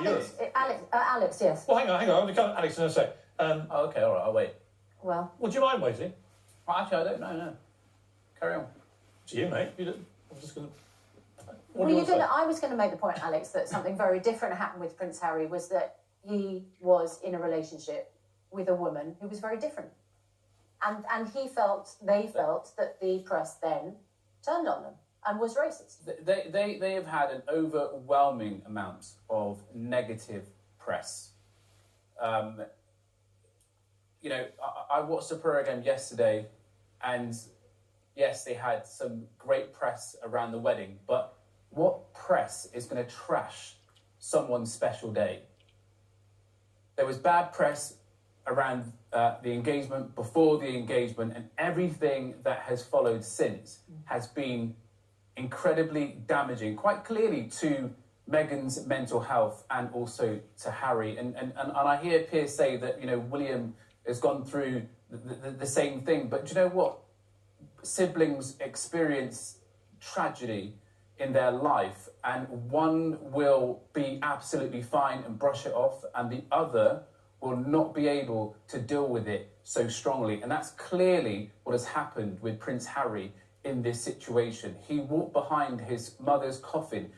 Alex, yes. Well, hang on. I'm going to come to Alex in a sec. Okay, all right, I'll wait. Well, Would you mind waiting? Well, actually, I don't know, no. Carry on. It's you, mate. I'm just going to... I was going to make the point, Alex, that something very different happened with Prince Harry was that he was in a relationship with a woman who was very different. And they felt that the press then turned on them and was racist. They have had an overwhelming amount of negative press. You know, I watched the program yesterday, and yes, they had some great press around the wedding, but what press is going to trash someone's special day? There was bad press around the engagement, before the engagement, and everything that has followed since has been incredibly damaging, quite clearly to Meghan's mental health and also to Harry. And I hear Piers say that, you know, William has gone through the same thing. But do you know what? Siblings experience tragedy in their life, and one will be absolutely fine and brush it off, and the other will not be able to deal with it so strongly. And that's clearly what has happened with Prince Harry in this situation. He walked behind his mother's coffin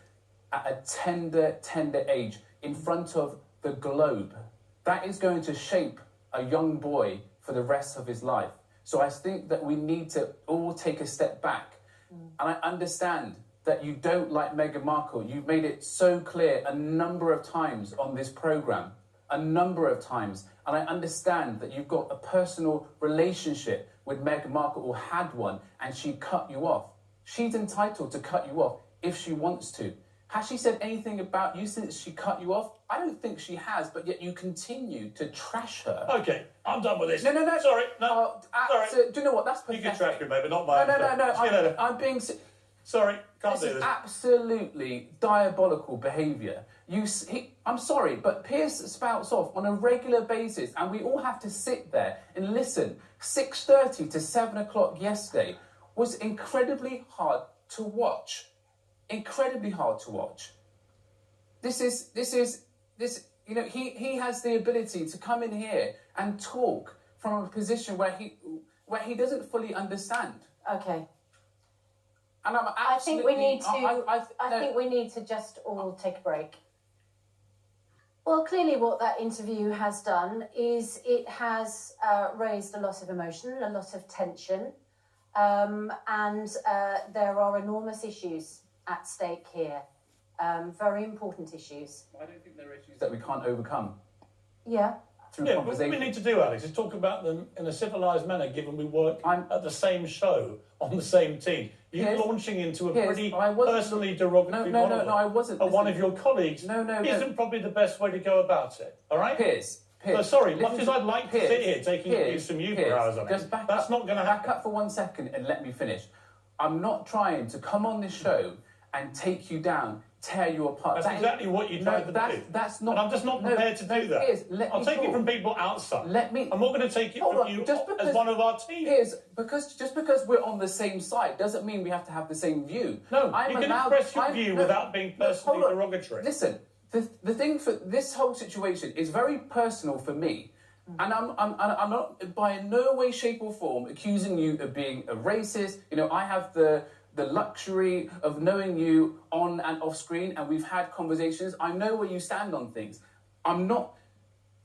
at a tender age in front of the globe. That is going to shape a young boy for the rest of his life. So I think that we need to all take a step back. And I understand that you don't like Meghan Markle. You've made it so clear a number of times on this programme, a number of times. And I understand that you've got a personal relationship with Meghan Markle, or had one, and she cut you off. She's entitled to cut you off if she wants to. Has she said anything about you since she cut you off? I don't think she has, but yet you continue to trash her. Okay, I'm done with this. No. Sorry, no. Sorry. Sorry. Do you know what? That's pathetic. You can trash me, mate, but not mine. No. I'm being... Sorry, can't do This this. is absolutely diabolical behaviour. I'm sorry, but Piers spouts off on a regular basis, and we all have to sit there and listen. 6:30 to 7 o'clock yesterday was incredibly hard to watch. Incredibly hard to watch. This. You know, he has the ability to come in here and talk from a position where he doesn't fully understand. Okay. And I'm I think we need to. I think we need to just all take a break. Well, clearly, what that interview has done is it has raised a lot of emotion, a lot of tension, and there are enormous issues at stake here. Very important issues. I don't think there are issues that we can't overcome. Yeah. Yeah, what we need to do, Alex, is talk about them in a civilised manner, given we work at the same show, on the same team. You're launching into a pretty personally derogatory monologue. No, I wasn't. One of your colleagues isn't probably the best way to go about it, all right? Piers. So, sorry, much as I'd like to sit here taking abuse from you for hours on it, that's not going to happen. Back up for 1 second and let me finish. I'm not trying to come on this show and take you down, tear you apart. That's exactly what you tried to do. That's not. And I'm just not prepared to do that. Piers, I'll take it from people outside. I'm not going to take it from you as one of our team. Piers, just because we're on the same side doesn't mean we have to have the same view. No, you can express your view without being personally derogatory. Listen, the thing for this whole situation is very personal for me. And I'm not by no way, shape or form accusing you of being a racist. You know, I have the luxury of knowing you on and off screen, and we've had conversations. I know where you stand on things. I'm not...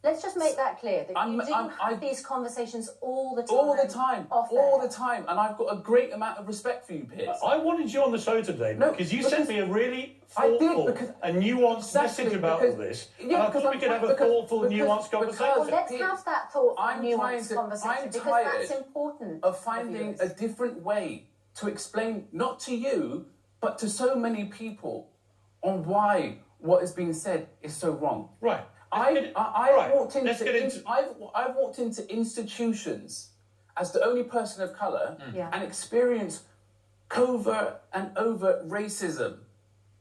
Let's just make that clear, that you do have these conversations all the time. All the time. And I've got a great amount of respect for you, Piers. I wanted you on the show today because you sent me a really thoughtful and nuanced message about all this. Yeah, and I thought we could have a thoughtful, nuanced conversation. Well, let's have that thoughtful, nuanced conversation, because that's important. Of finding a different way to explain, not to you, but to so many people, on why what is being said is so wrong. Right. I've walked into institutions as the only person of colour and experienced covert and overt racism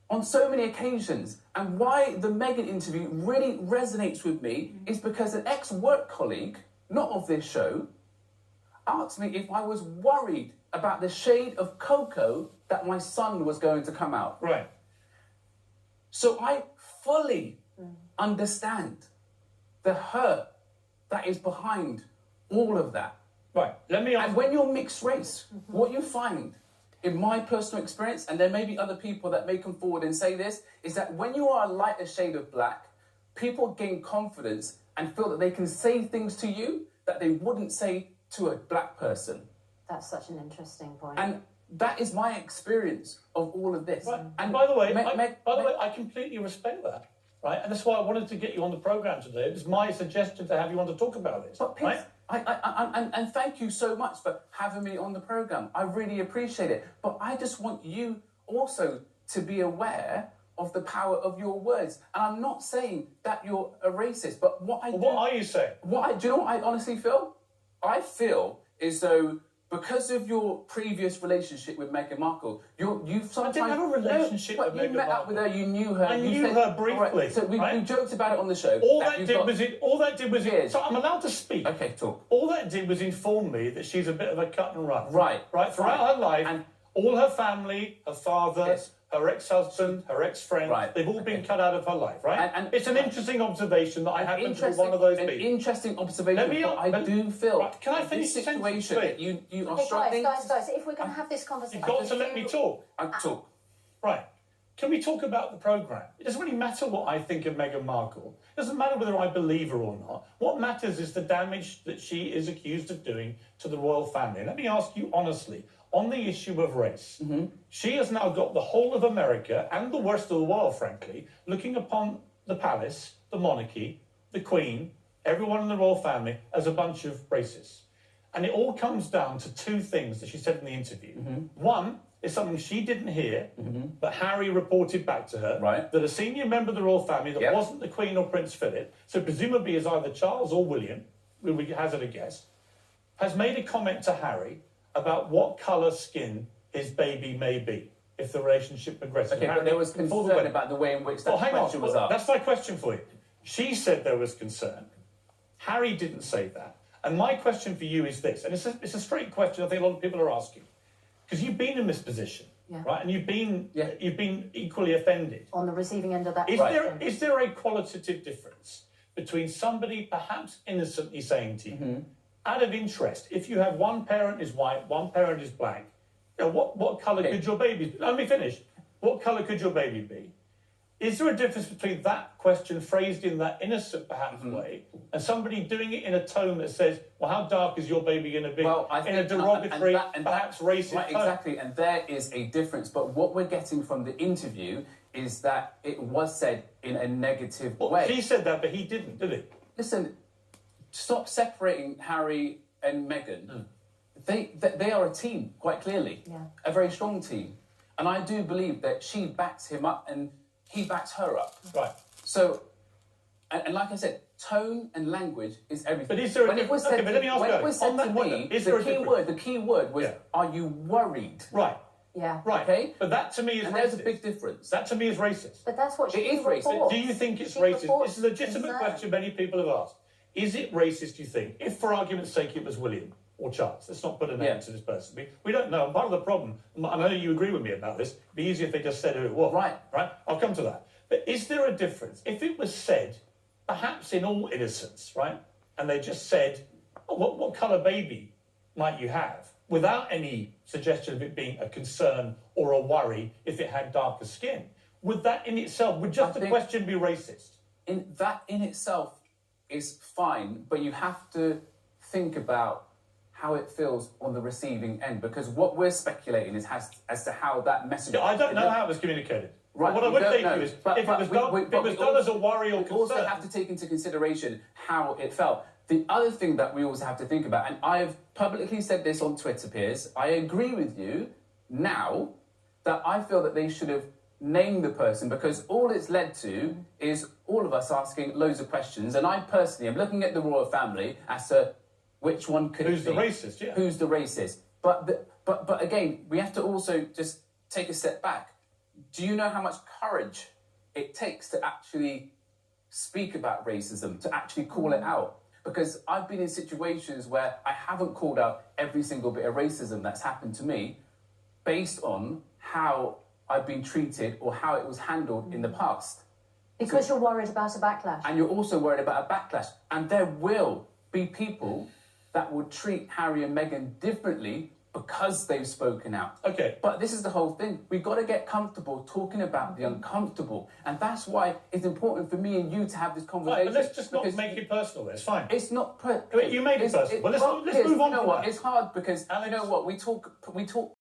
on so many occasions. And why the Meghan interview really resonates with me is because an ex-work colleague, not of this show, asked me if I was worried about the shade of cocoa that my son was going to come out. Right. So I fully understand the hurt that is behind all of that. Right, let me ask... And when you're mixed race, what you find, in my personal experience, and there may be other people that may come forward and say this, is that when you are a lighter shade of black, people gain confidence and feel that they can say things to you that they wouldn't say to a black person. That's such an interesting point. And that is my experience of all of this. Right. And by the way, I completely respect that. Right, and that's why I wanted to get you on the programme today. It was my suggestion to have you on to talk about this. But Piers, right? And thank you so much for having me on the programme. I really appreciate it. But I just want you also to be aware of the power of your words. And I'm not saying that you're a racist, but what I do... What are you saying? Do you know what I honestly feel? I feel as though... because of your previous relationship with Meghan Markle, you've sometimes... I didn't have a relationship with Meghan Markle. You met up with her, you knew her. I knew her briefly. Right, so we joked about it on the show. All that did was... So I'm allowed to speak. Okay, talk. All that did was inform me that she's a bit of a cut and run. Right. Throughout her life, and all her family, her father... Yes. Her ex-husband, her ex-friend, they've all been cut out of her life, right? And it's an interesting observation that I happen to be one of those people. An interesting observation, but I do feel... Right, can I finish this situation that you are struggling... Guys, if we're going to have this conversation... You've got to let me talk. Talk. Right. Can we talk about the programme? It doesn't really matter what I think of Meghan Markle. It doesn't matter whether I believe her or not. What matters is the damage that she is accused of doing to the royal family. Let me ask you honestly, on the issue of race, she has now got the whole of America and the worst of the world, frankly, looking upon the palace, the monarchy, the Queen, everyone in the royal family as a bunch of racists. And it all comes down to two things that she said in the interview. One is something she didn't hear, but Harry reported back to her, that a senior member of the royal family that wasn't the Queen or Prince Philip, so presumably is either Charles or William, we hazard a guess, has made a comment to Harry about what colour skin his baby may be if the relationship progresses. Okay, but there was concern about the way in which that question was asked. That's my question for you. She said there was concern. Harry didn't say that. And my question for you is this, and it's a straight question I think a lot of people are asking, because you've been in this position, right? And you've been equally offended. On the receiving end of that Is there a qualitative difference between somebody perhaps innocently saying to you, out of interest, if you have one parent is white, one parent is black, you know, what colour could your baby be? Let me finish. What colour could your baby be? Is there a difference between that question phrased in that innocent, perhaps, way, and somebody doing it in a tone that says, well, how dark is your baby going to be? Well, I think, in a derogatory, perhaps racist tone. Exactly, and there is a difference. But what we're getting from the interview is that it was said in a negative way. She said that, but he didn't, did he? Listen, stop separating Harry and Meghan. They are a team, quite clearly. A very strong team. And I do believe that she backs him up and he backs her up. Right. So, and like I said, tone and language is everything. But is there a difference? When it was said to me, the key word was, are you worried? Right. Yeah. Right. Okay. But that to me is and racist. There's a big difference. That to me is racist. But that's what she is racist. Do you think it's racist? It's a legitimate question many people have asked. Is it racist, do you think, if for argument's sake it was William or Charles? Let's not put a name to this person. We don't know. And part of the problem, and I know you agree with me about this, it'd be easier if they just said who it was. Right. I'll come to that. But is there a difference? If it was said, perhaps in all innocence, right, and they just said, oh, what colour baby might you have, without any suggestion of it being a concern or a worry if it had darker skin, would that in itself, would just the question be racist? That in itself is fine, but you have to think about how it feels on the receiving end, because what we're speculating is as to how that message... I don't know how it was communicated. Right, what I would say to you is, if it was done as a worry or concern... We also have to take into consideration how it felt. The other thing that we also have to think about, and I've publicly said this on Twitter, Piers, I agree with you now that I feel that they should have named the person, because all it's led to is all of us asking loads of questions, and I personally am looking at the royal family as to which one could Who's it be. The racist, yeah. Who's the racist? But again, we have to also just take a step back. Do you know how much courage it takes to actually speak about racism, to actually call it out? Because I've been in situations where I haven't called out every single bit of racism that's happened to me based on how I've been treated or how it was handled in the past. Because you're worried about a backlash. And you're also worried about a backlash. And there will be people that will treat Harry and Meghan differently because they've spoken out. Okay. But this is the whole thing. We've got to get comfortable talking about the uncomfortable. And that's why it's important for me and you to have this conversation. Right, but let's just not make it personal. It's fine. It's not... You made it personal. Well, let's move on you know from what? that. It's hard because, Alex, you know what? We talk